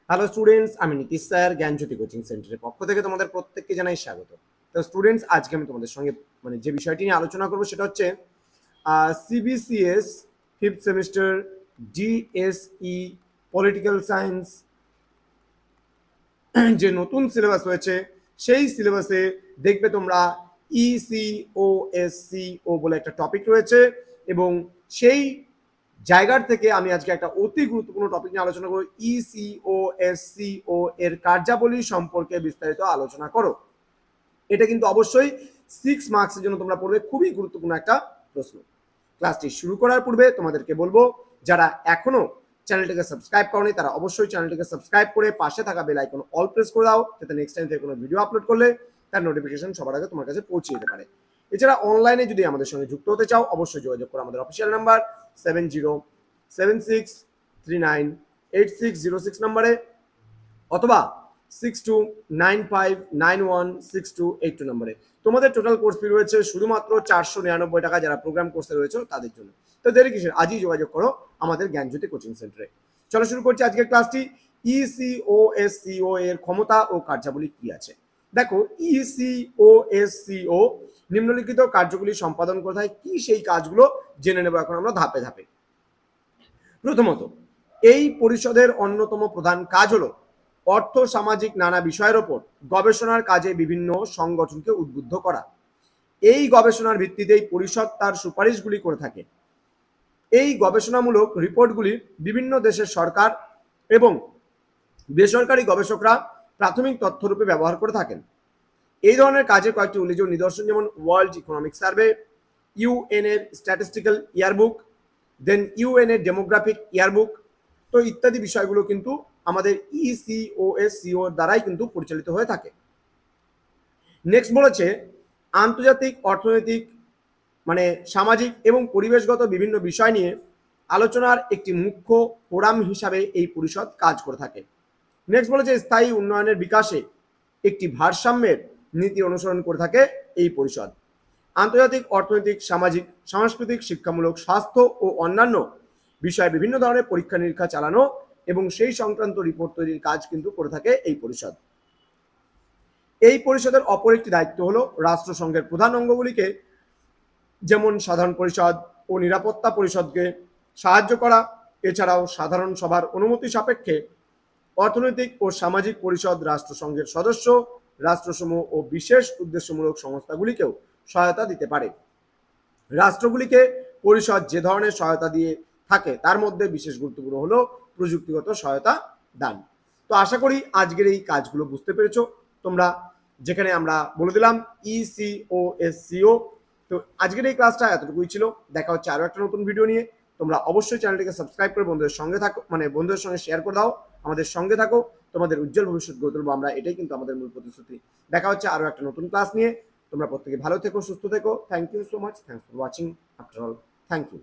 Hello students, আমি Nitish sir জ্ঞানজ্যোতি coaching সেন্টারের পক্ষ থেকে তোমাদের প্রত্যেককে জানাই স্বাগত। তো স্টুডেন্টস, আজকে আমি তোমাদের সঙ্গে যে বিষয়টি নিয়ে আলোচনা করবো সেটা হচ্ছে CBCS fifth semester DSE political science যে নতুন সিলেবাস হয়েছে সেই সিলেবাসে দেখবে তোমরা ইসিওএসসিও বলে একটা টপিক রয়েছে এবং সেই জায়গার থেকে আমি আজকে একটা অতি গুরুত্বপূর্ণ টপিক নিয়ে আলোচনা করব। ইসিওএসসিও এর কার্যাবলী সম্পর্কে বিস্তারিত আলোচনা করো। এটা কিন্তু অবশ্যই 6 মার্কসের জন্য তোমরা পড়বে, খুবই গুরুত্বপূর্ণ একটা প্রশ্ন। ক্লাসটি শুরু করার পূর্বে তোমাদেরকে বলবো, যারা এখনো চ্যানেলটিকে সাবস্ক্রাইব করনি তারা অবশ্যই চ্যানেলটিকে সাবস্ক্রাইব করে পাশে থাকা বেল আইকন অল প্রেস করে দাও, যাতে নেক্সট টাইম থেকে কোনো ভিডিও আপলোড করলে তার নোটিফিকেশন সবার আগে তোমার কাছে পৌঁছে যেতে পারে। এছাড়া অনলাইনে যদি আমাদের সঙ্গে যুক্ত হতে চাও অবশ্যই যোগাযোগ করো আমাদের অফিসিয়াল নাম্বার 7076398606 নম্বরে, অথবা 6295916282 নম্বরে। তোমাদের টোটাল কোর্স ফি রয়েছে শুধুমাত্র 499 টাকা, যারা প্রোগ্রাম কোর্সে রয়েছে তাদের জন্য। তো দেরি কিসের, আজই যোগাযোগ করো আমাদের জ্ঞানজ্যোতি কোচিং সেন্টারে। চলো শুরু করছি আজকের ক্লাসটি। ইসিওএসসিও এর ক্ষমতা ও কার্যাবলী কি আছে। দেখো, ইসিওএসসিও নিম্নলিখিত কার্যগুলি সম্পাদন করে থাকে। কি সেই কাজগুলো জেনে নেব এখন আমরা ধাপে ধাপে। প্রথমত, এই পরিষদের অন্যতম প্রধান কাজ হলো অর্থ সামাজিক নানা বিষয়ের ওপর গবেষণার কাজে বিভিন্ন সংগঠনকে উদ্বুদ্ধ করা। এই গবেষণার ভিত্তিতেই পরিষদ তার সুপারিশগুলি করে থাকে। এই গবেষণামূলক রিপোর্টগুলি বিভিন্ন দেশের সরকার এবং বেসরকারি গবেষকরা প্রাথমিক তথ্যরূপে ব্যবহার করে থাকেন। এই ধরনের কাজের কয়েকটি উল্লেখযোগ্য নিদর্শন যেমন ওয়ার্ল্ড ইকোনমিক সার্ভে, ইউএন এর স্ট্যাটিস্টিক্যাল ইয়ারবুক, দেন ইউএন এর ডেমোগ্রাফিক ইয়ারবুক, তো ইত্যাদি বিষয়গুলো কিন্তু আমাদের ইসিওএসসিও দ্বারাই কিন্তু পরিচালিত হয়ে থাকে। নেক্সট বলেছে, আন্তর্জাতিক অর্থনৈতিক সামাজিক এবং পরিবেশগত বিভিন্ন বিষয় নিয়ে আলোচনার একটি মুখ্য ফোরাম হিসাবে এই পরিষদ কাজ করে থাকে। নেক্সট বলেছে, স্থায়ী উন্নয়নের বিকাশে একটি ভারসাম্যের নীতি অনুসরণ করে থাকে এই পরিষদ। আন্তর্জাতিক অর্থনৈতিক, সামাজিক, সাংস্কৃতিক, শিক্ষামূলক, স্বাস্থ্য ও অন্যান্য বিষয়ে বিভিন্ন ধরনের পরীক্ষা নিরীক্ষা চালানো এবং সেই সংক্রান্ত রিপোর্ট তৈরির কাজ কিন্তু করে থাকে এই পরিষদ। এই পরিষদের অপর একটি দায়িত্ব হলো রাষ্ট্রসংঘের প্রধান অঙ্গগুলিকে যেমন সাধারণ পরিষদ ও নিরাপত্তা পরিষদকে সাহায্য করা। এছাড়াও সাধারণ সভার অনুমতি সাপেক্ষে অর্থনৈতিক ও সামাজিক পরিষদ রাষ্ট্রসংঘের সদস্য রাষ্ট্রসমূহ ও বিশেষ উদ্দেশ্যমূলক সংস্থাগুলিকেও সহায়তা দিতে পারে। রাষ্ট্রগুলিকে পরিষদ যে ধরনের সহায়তা দিয়ে থাকে তার মধ্যে বিশেষ গুরুত্বপূর্ণ হলো প্রযুক্তিগত সহায়তা দান। তো আশা করি আজকের এই কাজগুলো বুঝতে পেরেছো তোমরা, যেখানে আমরা বলে দিলাম ইসিওএসসিও। তো আজকের এই ক্লাসটা এতটুকুই ছিল। দেখা হচ্ছে আরো একটা নতুন ভিডিও নিয়ে। তোমরা অবশ্যই চ্যানেলটিকে সাবস্ক্রাইব করে বন্ধুদের সঙ্গে থাকো, বন্ধুদের সঙ্গে শেয়ার করে দাও। আমাদের সঙ্গে থাকো, তোমাদের উজ্জ্বল ভবিষ্যৎ গড়ে তুলবো আমরা, এটাই কিন্তু আমাদের মূল প্রতিশ্রুতি। দেখা হচ্ছে আরো একটা নতুন ক্লাস নিয়ে। তোমরা প্রত্যেকে ভালো থেকো, সুস্থ থেকো। Thank you so much. Thanks for watching. After all, thank you.